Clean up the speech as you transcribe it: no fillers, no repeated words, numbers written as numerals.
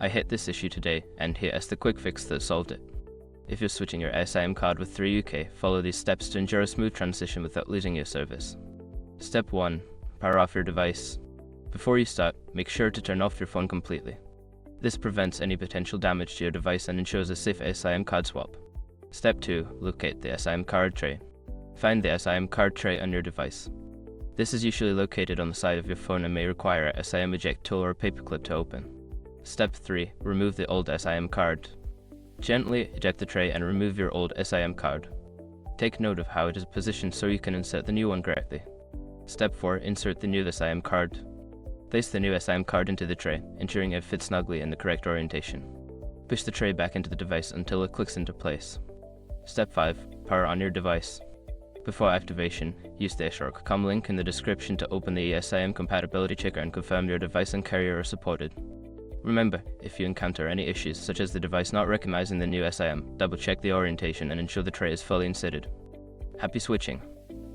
I hit this issue today, and here is the quick fix that solved it. If you're switching your eSIM card with 3UK, follow these steps to ensure a smooth transition without losing your service. Step 1. Power off your device. Before you start, make sure to turn off your phone completely. This prevents any potential damage to your device and ensures a safe eSIM card swap. Step 2. Locate the eSIM card tray. Find the eSIM card tray on your device. This is usually located on the side of your phone and may require a eSIM eject tool or a paperclip to open. Step 3. Remove the old eSIM card. Gently eject the tray and remove your old eSIM card. Take note of how it is positioned so you can insert the new one correctly. Step 4. Insert the new eSIM card. Place the new eSIM card into the tray, ensuring it fits snugly in the correct orientation. Push the tray back into the device until it clicks into place. Step 5. Power on your device. Before activation, use the short link in the description to open the eSIM compatibility checker and confirm your device and carrier are supported. Remember, if you encounter any issues such as the device not recognizing the new eSIM, double check the orientation and ensure the tray is fully inserted. Happy switching!